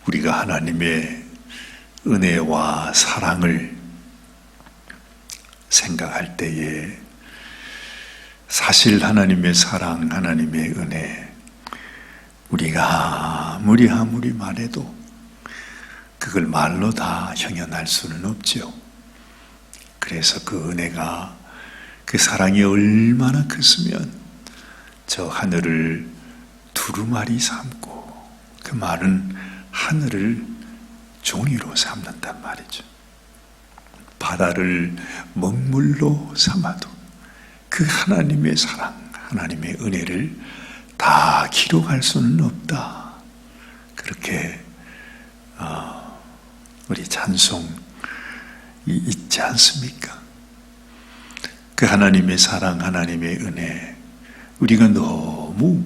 우리가 하나님의 은혜와 사랑을 생각할 때에 사실 하나님의 사랑, 하나님의 은혜, 우리가 아무리 말해도 그걸 말로 다 형용할 수는 없죠. 그래서 그 은혜가, 그 사랑이 얼마나 컸으면 저 하늘을 두루마리 삼고, 그 말은 하늘을 종이로 삼는단 말이죠. 바다를 먹물로 삼아도 그 하나님의 사랑, 하나님의 은혜를 다 기록할 수는 없다. 그렇게 우리 찬송이 있지 않습니까? 그 하나님의 사랑, 하나님의 은혜, 우리가 너무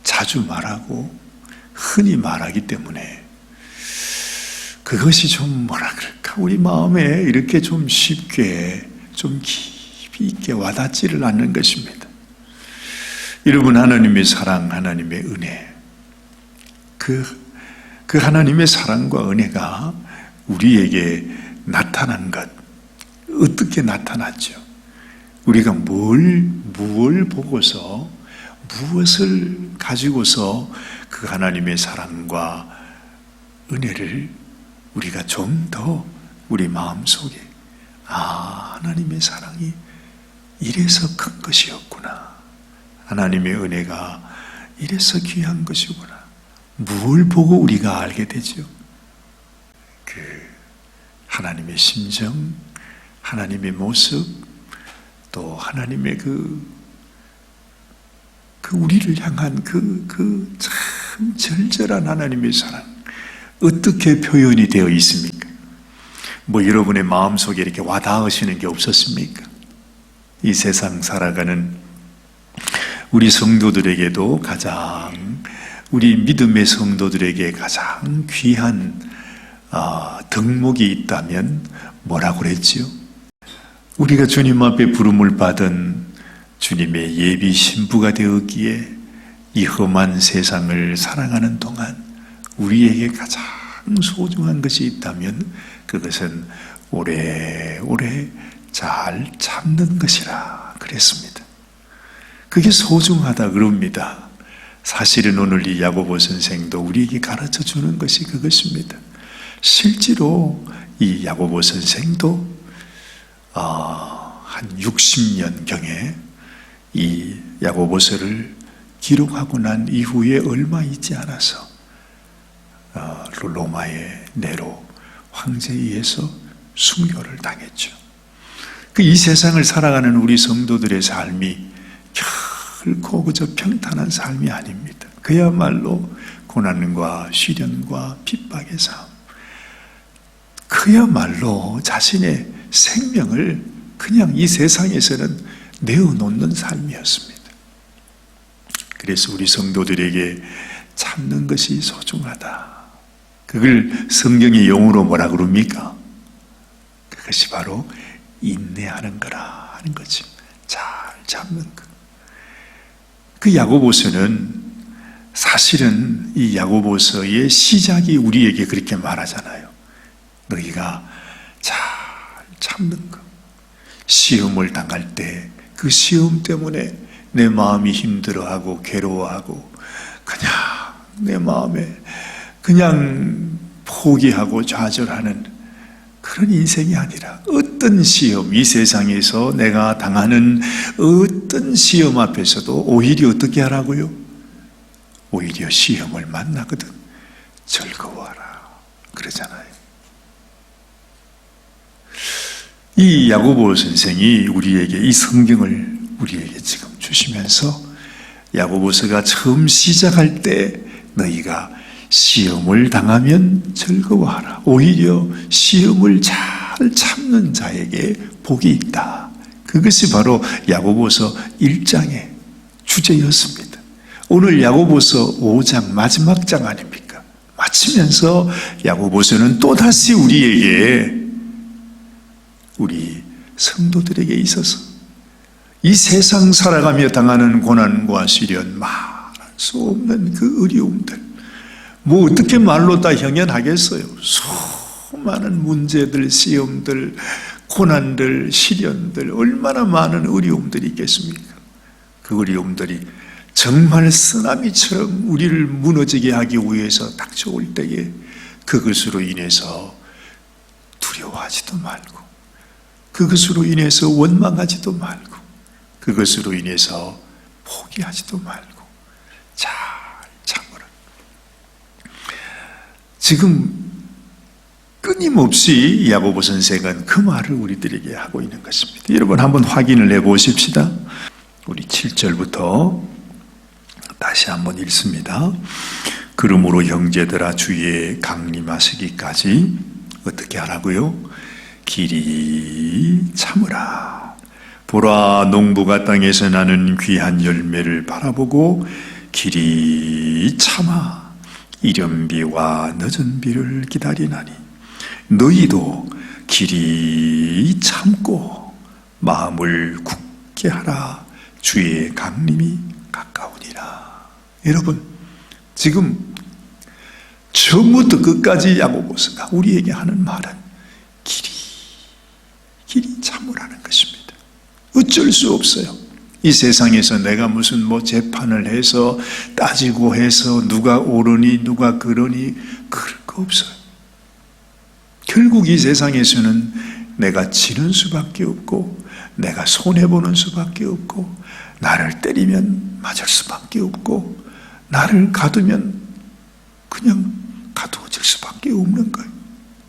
자주 말하고 흔히 말하기 때문에 그것이 좀 뭐라 그럴까, 우리 마음에 이렇게 좀 쉽게, 좀 깊이 있게 와닿지를 않는 것입니다. 여러분, 하나님의 사랑, 하나님의 은혜, 그 하나님의 사랑과 은혜가 우리에게 나타난 것, 어떻게 나타났죠? 우리가 무엇을 보고서, 무엇을 가지고서 그 하나님의 사랑과 은혜를 우리가 좀 더 우리 마음속에, 하나님의 사랑이 이래서 큰 것이었구나, 하나님의 은혜가 이래서 귀한 것이구나, 무엇을 보고 우리가 알게 되죠? 그 하나님의 심정, 하나님의 모습, 또 하나님의 그 우리를 향한 참 절절한 하나님의 사랑, 어떻게 표현이 되어 있습니까? 여러분의 마음속에 이렇게 와닿으시는 게 없었습니까? 이 세상 살아가는 우리 성도들에게도 가장, 우리 믿음의 성도들에게 가장 귀한 덕목이 있다면 뭐라고 그랬지요? 우리가 주님 앞에 부름을 받은 주님의 예비 신부가 되었기에 이 험한 세상을 살아가는 동안 우리에게 가장 소중한 것이 있다면 그것은 오래오래 잘 참는 것이라 그랬습니다. 그게 소중하다 그럽니다. 사실은 오늘 이 야고보 선생도 우리에게 가르쳐 주는 것이 그것입니다. 실제로 이 야고보 선생도 한 60년경에 이 야고보서를 기록하고 난 이후에 얼마 있지 않아서 로마의 네로 황제에 의해서 순교를 당했죠. 이 세상을 살아가는 우리 성도들의 삶이 결코 그저 평탄한 삶이 아닙니다. 그야말로 고난과 시련과 핍박의 삶, 그야말로 자신의 생명을 그냥 이 세상에서는 내어놓는 삶이었습니다. 그래서 우리 성도들에게 참는 것이 소중하다. 그걸 성경의 용어로 뭐라 그럽니까? 그것이 바로 인내하는 거라 하는 거지. 잘 참는 것. 그 야고보서는 사실은 이 야고보서의 시작이 우리에게 그렇게 말하잖아요. 너희가 잘 참는 것. 시험을 당할 때 그 시험 때문에 내 마음이 힘들어하고 괴로워하고 그냥 내 마음에 그냥 포기하고 좌절하는 그런 인생이 아니라, 어떤 시험, 이 세상에서 내가 당하는 어떤 시험 앞에서도 오히려 어떻게 하라고요? 오히려 시험을 만나거든 즐거워하라 그러잖아요. 이 야고보 선생이 우리에게 이 성경을 우리에게 지금 주시면서 야고보서가 처음 시작할 때 너희가 시험을 당하면 즐거워하라. 오히려 시험을 잘 참는 자에게 복이 있다. 그것이 바로 야고보서 1장의 주제였습니다. 오늘 야고보서 5장 마지막 장 아닙니까? 마치면서 야고보서는 또다시 우리에게, 우리 성도들에게 있어서 이 세상 살아가며 당하는 고난과 시련, 말할 수 없는 그 어려움들, 뭐 어떻게 말로 다 형연하겠어요? 수많은 문제들, 시험들, 고난들, 시련들, 얼마나 많은 어려움들이 있겠습니까? 그 어려움들이 정말 쓰나미처럼 우리를 무너지게 하기 위해서 닥쳐올 때에 그것으로 인해서 두려워하지도 말고, 그것으로 인해서 원망하지도 말고, 그것으로 인해서 포기하지도 말고 잘 참으라. 지금 끊임없이 야고보 선생은 그 말을 우리들에게 하고 있는 것입니다. 여러분 한번 확인을 해보십시다. 우리 7절부터 다시 한번 읽습니다. 그러므로 형제들아 주의 강림하시기까지 어떻게 하라고요? 길이 참으라. 보라, 농부가 땅에서 나는 귀한 열매를 바라보고 길이 참아 이른 비와 늦은 비를 기다리나니 너희도 길이 참고 마음을 굳게 하라. 주의 강림이 가까우니라. 여러분, 지금 처음부터 끝까지 야고보서가 우리에게 하는 말은 길이 참으라는 것입니다. 어쩔 수 없어요. 이 세상에서 내가 무슨 재판을 해서 따지고 해서 누가 옳으니 누가 그러니 그럴 거 없어요. 결국 이 세상에서는 내가 지는 수밖에 없고 내가 손해보는 수밖에 없고 나를 때리면 맞을 수밖에 없고 나를 가두면 그냥 가두어질 수밖에 없는 거예요.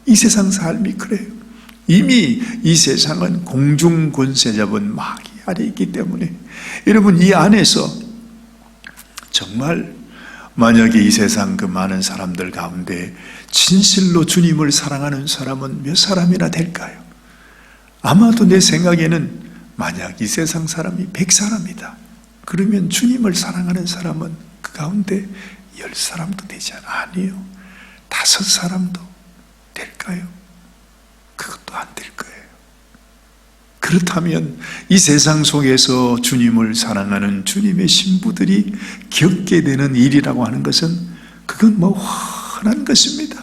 이 세상 삶이 그래요. 이미 이 세상은 공중권세 잡은 마귀 아래 있기 때문에 여러분 이 안에서 정말 만약에 이 세상 그 많은 사람들 가운데 진실로 주님을 사랑하는 사람은 몇 사람이나 될까요? 아마도 내 생각에는 만약 이 세상 사람이 100사람이다. 그러면 주님을 사랑하는 사람은 그 가운데 10사람도 되지 아니에요. 5사람도 될까요? 그것도 안 될 거예요. 그렇다면 이 세상 속에서 주님을 사랑하는 주님의 신부들이 겪게 되는 일이라고 하는 것은 그건 훤한 것입니다.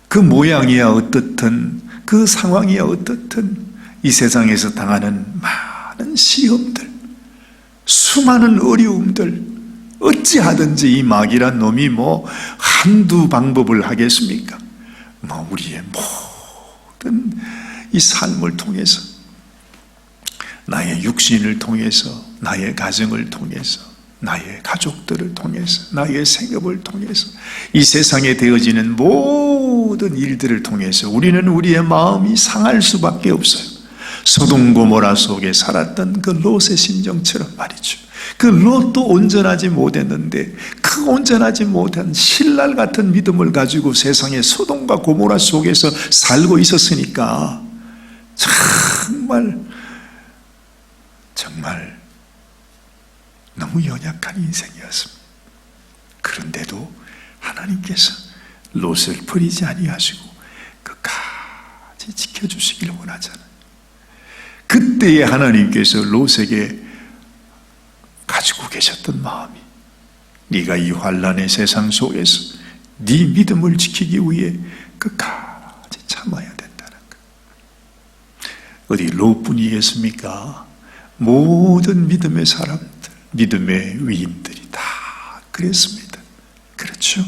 그 모양이야 어떻든 그 상황이야 어떻든 이 세상에서 당하는 많은 시험들, 수많은 어려움들, 어찌하든지 이 마귀란 놈이 한두 방법을 하겠습니까? 우리의 모든 이 삶을 통해서, 나의 육신을 통해서, 나의 가정을 통해서, 나의 가족들을 통해서, 나의 생업을 통해서, 이 세상에 되어지는 모든 일들을 통해서 우리는 우리의 마음이 상할 수밖에 없어요. 소돔 고모라 속에 살았던 그 롯의 심정처럼 말이죠. 그 롯도 온전하지 못했는데 그 온전하지 못한 신랄 같은 믿음을 가지고 세상의 소돔과 고모라 속에서 살고 있었으니까 정말 너무 연약한 인생이었습니다. 그런데도 하나님께서 롯을 버리지 아니하시고 끝까지 지켜주시길 원하잖아요. 그때에 하나님께서 롯에게 가지고 계셨던 마음이 네가 이 환난의 세상 속에서 네 믿음을 지키기 위해 끝까지 참아야 된다는 것. 어디 롯뿐이겠습니까? 모든 믿음의 사람들, 믿음의 위인들이 다 그랬습니다. 그렇죠?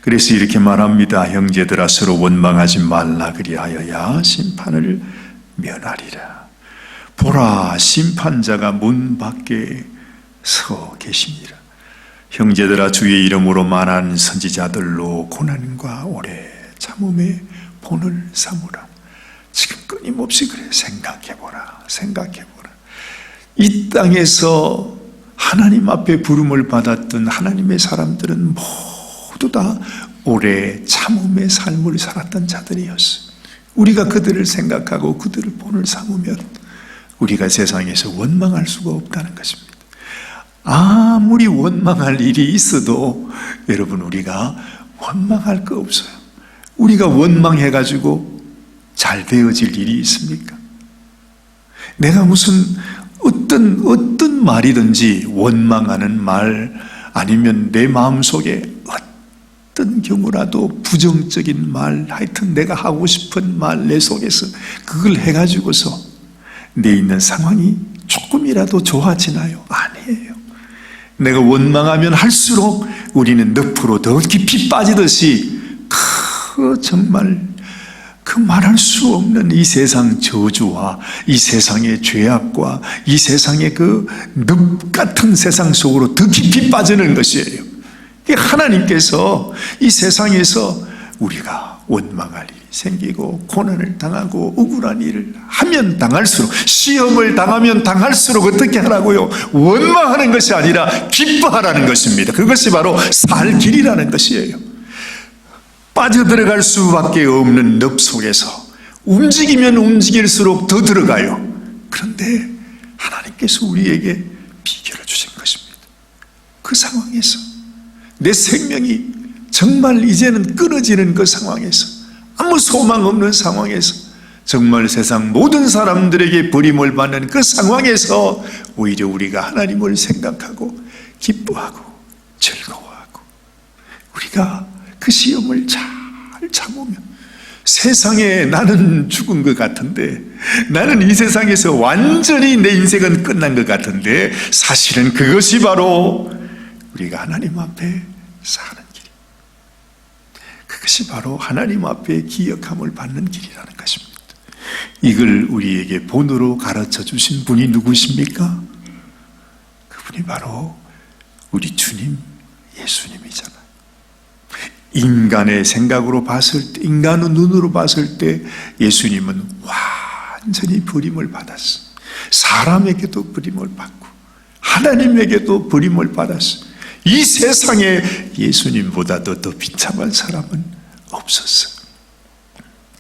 그래서 이렇게 말합니다. 형제들아 서로 원망하지 말라. 그리하여야 심판을 면하리라. 보라, 심판자가 문 밖에 서 계시니라. 형제들아 주의 이름으로 말한 선지자들로 고난과 오래 참음의 본을 삼으라. 지금 끊임없이 그래. 생각해보라. 이 땅에서 하나님 앞에 부름을 받았던 하나님의 사람들은 모두 다 오래 참음의 삶을 살았던 자들이었어요. 우리가 그들을 생각하고 그들을 본을 삼으면 우리가 세상에서 원망할 수가 없다는 것입니다. 아무리 원망할 일이 있어도 여러분 우리가 원망할 거 없어요. 우리가 원망해가지고 잘 되어질 일이 있습니까? 내가 무슨 어떤 말이든지 원망하는 말 아니면 내 마음속에 어떤 경우라도 부정적인 말, 하여튼 내가 하고 싶은 말 내 속에서 그걸 해가지고서 내 있는 상황이 조금이라도 좋아지나요? 아니에요. 내가 원망하면 할수록 우리는 늪으로 더 깊이 빠지듯이 정말 말할 수 없는 이 세상 저주와 이 세상의 죄악과 이 세상의 늪 같은 세상 속으로 더 깊이 빠지는 것이에요. 하나님께서 이 세상에서 우리가 원망할 일이 생기고 고난을 당하고 억울한 일을 하면 당할수록, 시험을 당하면 당할수록 어떻게 하라고요? 원망하는 것이 아니라 기뻐하라는 것입니다. 그것이 바로 살 길이라는 것이에요. 빠져들어갈 수밖에 없는 늪 속에서 움직이면 움직일수록 더 들어가요. 그런데 하나님께서 우리에게 비결을 주신 것입니다. 그 상황에서 내 생명이 정말 이제는 끊어지는 그 상황에서, 아무 소망 없는 상황에서, 정말 세상 모든 사람들에게 버림을 받는 그 상황에서 오히려 우리가 하나님을 생각하고 기뻐하고 즐거워하고, 우리가 그 시험을 잘 참으면 세상에 나는 죽은 것 같은데, 나는 이 세상에서 완전히 내 인생은 끝난 것 같은데, 사실은 그것이 바로 우리가 하나님 앞에 사는 길, 그것이 바로 하나님 앞에 기억함을 받는 길이라는 것입니다. 이걸 우리에게 본으로 가르쳐 주신 분이 누구십니까? 그분이 바로 우리 주님 예수님이잖아요. 인간의 생각으로 봤을 때, 인간의 눈으로 봤을 때 예수님은 완전히 버림을 받았어. 사람에게도 버림을 받고 하나님에게도 버림을 받았어. 이 세상에 예수님보다도 더 비참한 사람은 없었어.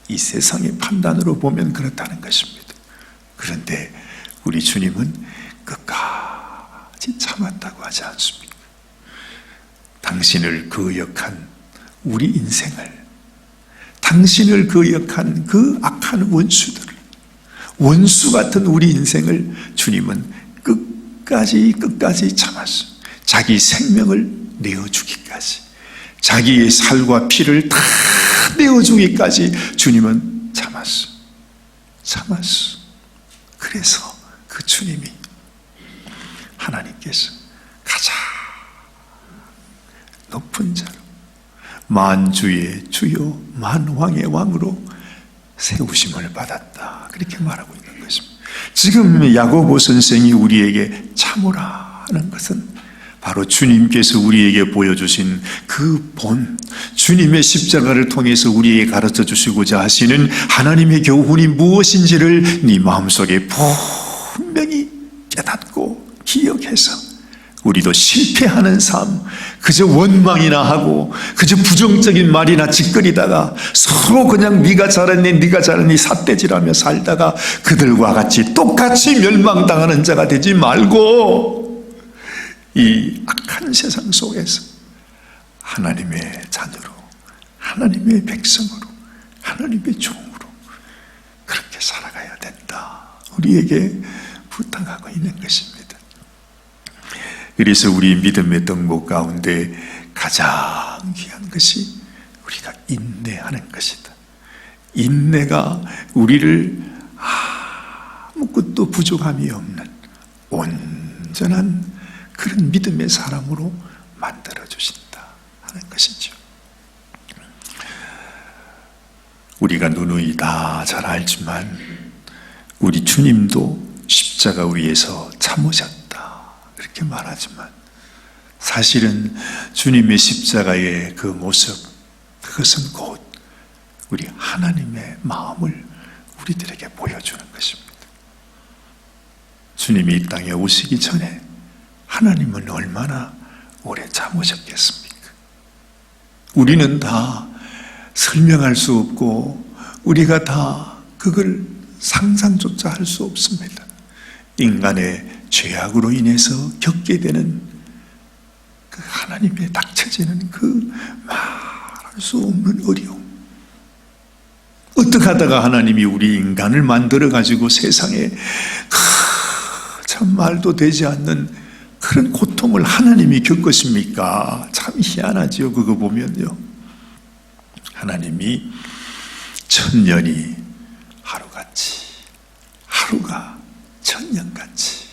이 세상의 판단으로 보면 그렇다는 것입니다. 그런데 우리 주님은 끝까지 참았다고 하지 않습니까? 당신을 거역한 우리 인생을, 당신을 거역한 그 악한 원수들을, 원수 같은 우리 인생을 주님은 끝까지 참았어. 자기 생명을 내어주기까지, 자기의 살과 피를 다 내어주기까지 주님은 참았어. 그래서 그 주님이, 하나님께서 가장 높은 자로, 만주의 주요 만왕의 왕으로 세우심을 받았다, 그렇게 말하고 있는 것입니다. 지금 야고보 선생이 우리에게 참으라 하는 것은 바로 주님께서 우리에게 보여주신 그 본, 주님의 십자가를 통해서 우리에게 가르쳐 주시고자 하시는 하나님의 교훈이 무엇인지를 네 마음속에 분명히 깨닫고 기억해서, 우리도 실패하는 삶, 그저 원망이나 하고 그저 부정적인 말이나 짓거리다가 서로 그냥 네가 잘했니 삿대질하며 살다가 그들과 같이 똑같이 멸망당하는 자가 되지 말고, 이 악한 세상 속에서 하나님의 자녀로, 하나님의 백성으로, 하나님의 종으로 그렇게 살아가야 된다, 우리에게 부탁하고 있는 것입니다. 그래서 우리 믿음의 덕목 가운데 가장 귀한 것이 우리가 인내하는 것이다. 인내가 우리를 아무것도 부족함이 없는 온전한 그런 믿음의 사람으로 만들어주신다 하는 것이죠. 우리가 누누이 다 잘 알지만 우리 주님도 십자가 위에서 참으셨다 이렇게 말하지만, 사실은 주님의 십자가의 그 모습, 그것은 곧 우리 하나님의 마음을 우리들에게 보여주는 것입니다. 주님이 이 땅에 오시기 전에 하나님은 얼마나 오래 참으셨겠습니까? 우리는 다 설명할 수 없고 우리가 다 그걸 상상조차 할 수 없습니다. 인간의 죄악으로 인해서 겪게 되는 그 하나님의 닥쳐지는 그 말할 수 없는 어려움, 어떻게 하다가 하나님이 우리 인간을 만들어 가지고 세상에 참 말도 되지 않는 그런 고통을 하나님이 겪으십니까? 참 희한하지요. 그거 보면요. 하나님이 천년이 하루같이, 하루가 천년같이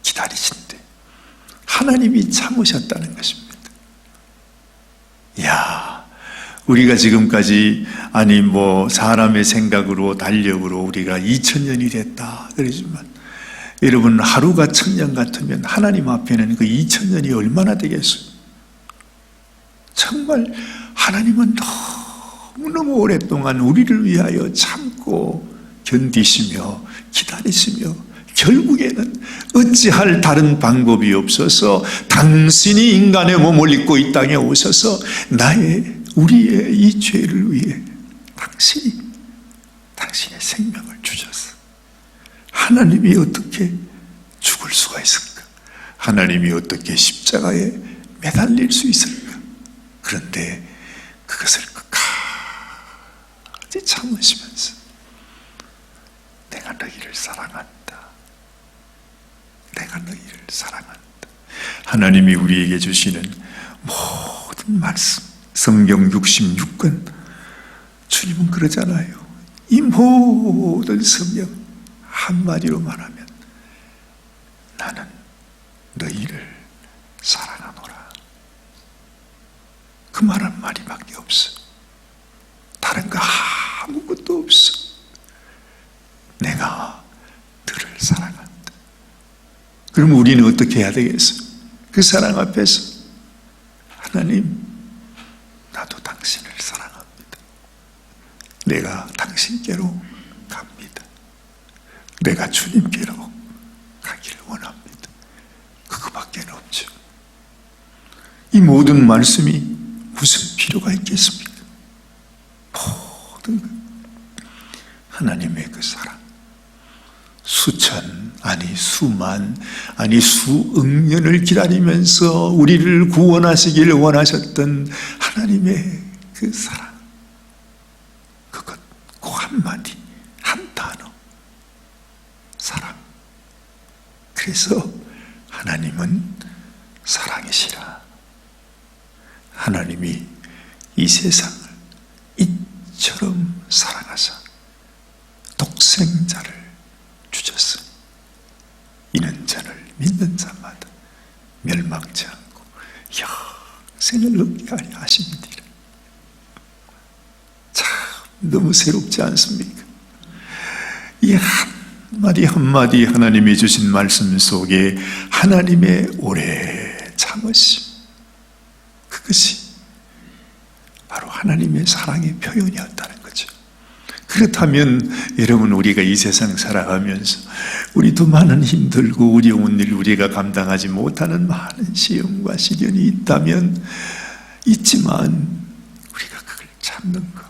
기다리신대. 하나님이 참으셨다는 것입니다. 이야, 우리가 지금까지 사람의 생각으로 달력으로 우리가 2000년이 됐다 그러지만, 여러분 하루가 1000년 같으면 하나님 앞에는 그 2000년이 얼마나 되겠어요? 정말 하나님은 너무너무 오랫동안 우리를 위하여 참고 견디시며 기다리시며, 결국에는 어찌할 다른 방법이 없어서 당신이 인간의 몸을 입고 이 땅에 오셔서 우리의 이 죄를 위해 당신의 생명을 주셨어. 하나님이 어떻게 죽을 수가 있을까? 하나님이 어떻게 십자가에 매달릴 수 있을까? 그런데 그것을 끝까지 참으시면서 내가 너희를 사랑한다. 내가 너희를 사랑한다. 하나님이 우리에게 주시는 모든 말씀, 성경 66권, 주님은 그러잖아요. 이 모든 성경 한마디로 말하면 나는 너희를 사랑하노라. 그 말 한마디밖에 없어. 다른 거 아무것도 없어. 내가 너를 사랑한다. 그럼 우리는 어떻게 해야 되겠어? 그 사랑 앞에서 하나님, 나도 당신을 사랑합니다. 내가 당신께로 갑니다. 내가 주님께로 가기를 원합니다. 그거밖에 없죠. 이 모든 말씀이 무슨 필요가 있겠습니까? 모든 것, 하나님의 그 사랑, 수천 아니 수만 아니 수억 년을 기다리면서 우리를 구원하시기를 원하셨던 하나님의 그 사랑, 그것 그 한마디 한 단어, 사랑. 그래서 하나님은 사랑이시라. 하나님이 이 세상을 이처럼 사랑하사 독생자를 주셨으니 이는 저를 믿는 자마다 멸망치 않고 영생을 얻게 하려 하심이니라. 참 너무 새롭지 않습니까? 이 한마디 한마디 하나님이 주신 말씀 속에 하나님의 오래 참으심, 그것이 바로 하나님의 사랑의 표현이었다는 거죠. 그렇다면 여러분, 우리가 이 세상 살아가면서 우리도 많은 힘들고 어려운 일, 우리가 감당하지 못하는 많은 시험과 시련이 있지만 우리가 그걸 참는 거,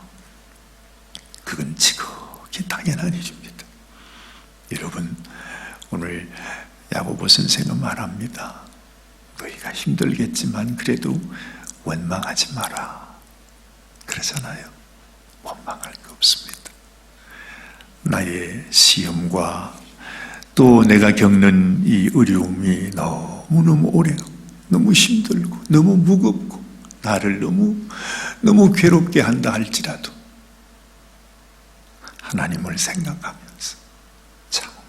그건 지극히 당연한 일입니다. 여러분, 오늘 야고보 선생은 말합니다. 너희가 힘들겠지만 그래도 원망하지 마라 그러잖아요. 원망할 거 없습니다. 나의 시험과 또 내가 겪는 이 어려움이 너무너무 오래고 너무 힘들고 너무 무겁고 나를 너무 괴롭게 한다 할지라도 하나님을 생각하면서 참으면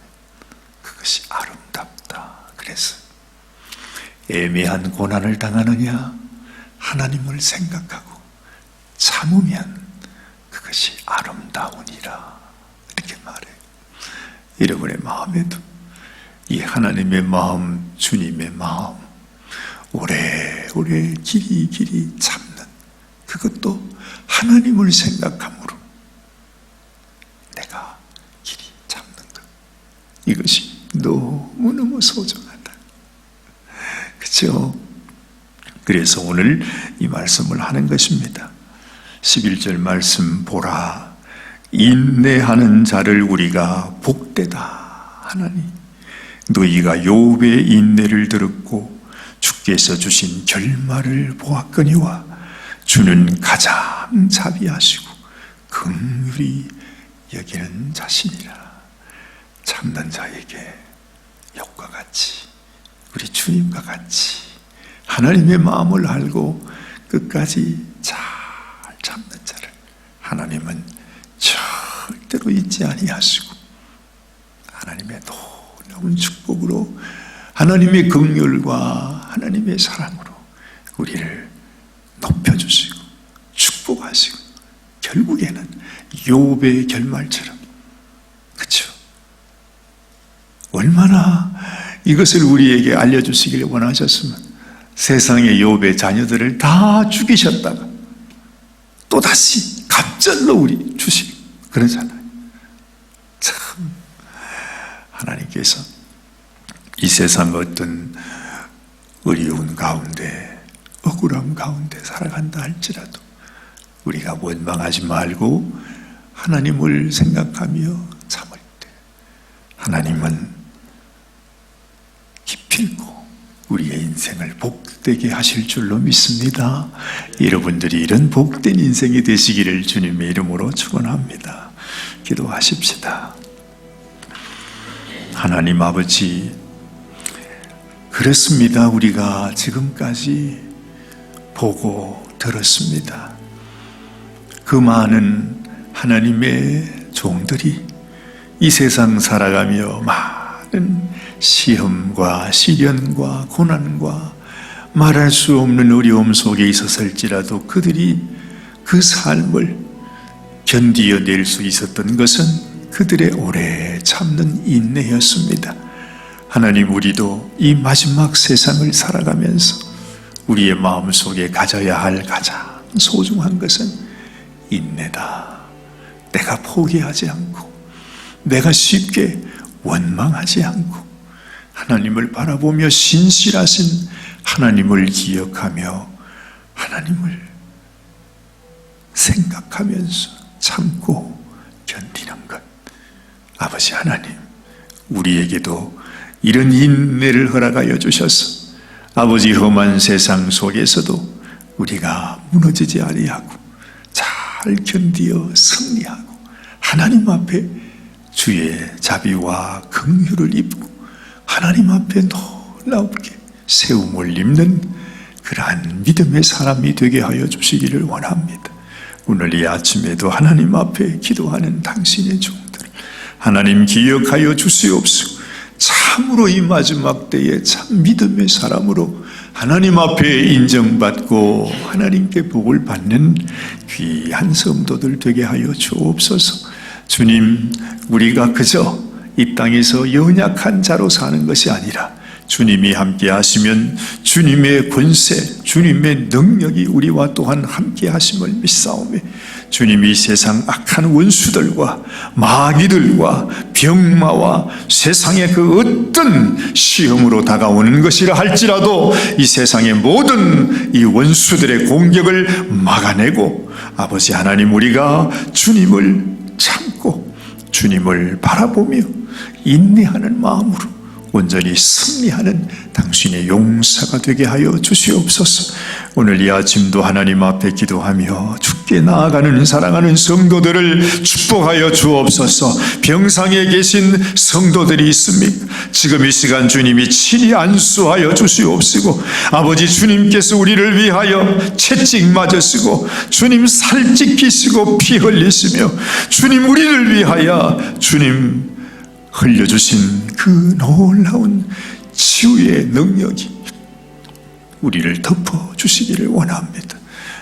그것이 아름답다. 그래서 애매한 고난을 당하느냐, 하나님을 생각하고 참으면 그것이 아름다우니라, 이렇게 말해요. 여러분의 마음에도 이 하나님의 마음, 주님의 마음, 오래오래 길이 참는, 그것도 하나님을 생각함으로 내가 길이 참는 것, 이것이 너무너무 소중하다. 그렇죠? 그래서 오늘 이 말씀을 하는 것입니다. 11절 말씀 보라, 인내하는 자를 우리가 복되다 하나니 너희가 욥의 인내를 들었고 주께서 주신 결말을 보았거니와 주는 가장 자비하시고 긍휼히 여기는 자신이라. 참는 자에게 욥과 같이, 우리 주님과 같이 하나님의 마음을 알고 끝까지 잘 참는 자, 하나님은 절대로 잊지 아니하시고 하나님의 놀라운 축복으로 하나님의 긍휼과 하나님의 사랑으로 우리를 높여주시고 축복하시고 결국에는 욥의 결말처럼, 그렇죠? 얼마나 이것을 우리에게 알려주시기를 원하셨으면 세상의 욥의 자녀들을 다 죽이셨다가 또다시 갑절로 우리 주시고 그러잖아요. 참 하나님께서 이 세상 어떤 어려운 가운데 억울함 가운데 살아간다 할지라도 우리가 원망하지 말고 하나님을 생각하며 참을 때 하나님은 기필코 우리의 인생을 복되게 하실 줄로 믿습니다. 여러분들이 이런 복된 인생이 되시기를 주님의 이름으로 축원합니다. 기도하십시다. 하나님 아버지, 그렇습니다. 우리가 지금까지 보고 들었습니다. 그 많은 하나님의 종들이 이 세상 살아가며 많은 시험과 시련과 고난과 말할 수 없는 어려움 속에 있었을지라도 그들이 그 삶을 견디어낼 수 있었던 것은 그들의 오래 참는 인내였습니다. 하나님, 우리도 이 마지막 세상을 살아가면서 우리의 마음속에 가져야 할 가장 소중한 것은 인내다. 내가 포기하지 않고 내가 쉽게 원망하지 않고 하나님을 바라보며 신실하신 하나님을 기억하며 하나님을 생각하면서 참고 견디는 것. 아버지 하나님, 우리에게도 이런 인내를 허락하여 주셔서 아버지 험한 세상 속에서도 우리가 무너지지 아니하고 잘 견디어 승리하고 하나님 앞에 주의 자비와 긍휼을 입고 하나님 앞에 놀랍게 세움을 입는 그러한 믿음의 사람이 되게 하여 주시기를 원합니다. 오늘 이 아침에도 하나님 앞에 기도하는 당신의 종들을 하나님 기억하여 주시옵소서. 참으로 이 마지막 때에 참 믿음의 사람으로 하나님 앞에 인정받고 하나님께 복을 받는 귀한 성도들 되게 하여 주옵소서. 주님, 우리가 그저 이 땅에서 연약한 자로 사는 것이 아니라 주님이 함께 하시면 주님의 권세, 주님의 능력이 우리와 또한 함께 하심을 믿사오며 주님이 세상 악한 원수들과 마귀들과 병마와 세상의 그 어떤 시험으로 다가오는 것이라 할지라도 이 세상의 모든 이 원수들의 공격을 막아내고 아버지 하나님, 우리가 주님을 참고 주님을 바라보며 인내하는 마음으로 온전히 승리하는 당신의 용사가 되게 하여 주시옵소서. 오늘 이 아침도 하나님 앞에 기도하며 주께 나아가는 사랑하는 성도들을 축복하여 주옵소서. 병상에 계신 성도들이 있습니까? 지금 이 시간 주님이 친히 안수하여 주시옵시고 아버지, 주님께서 우리를 위하여 채찍 맞으시고 주님 살 찢기시고 피 흘리시며 주님 우리를 위하여 주님 흘려주신 그 놀라운 치유의 능력이 우리를 덮어주시기를 원합니다.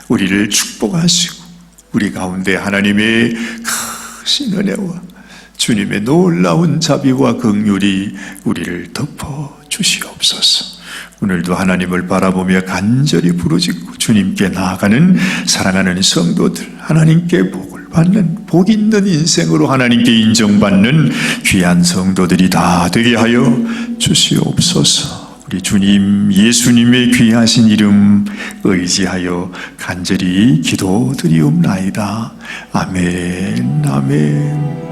우리를 축복하시고 우리 가운데 하나님의 크신 은혜와 주님의 놀라운 자비와 긍휼이 우리를 덮어주시옵소서. 오늘도 하나님을 바라보며 간절히 부르짖고 주님께 나아가는 사랑하는 성도들, 하나님께 복을 받는 복 있는 인생으로 하나님께 인정받는 귀한 성도들이 다 되게 하여 주시옵소서. 우리 주님 예수님의 귀하신 이름 의지하여 간절히 기도드리옵나이다. 아멘, 아멘.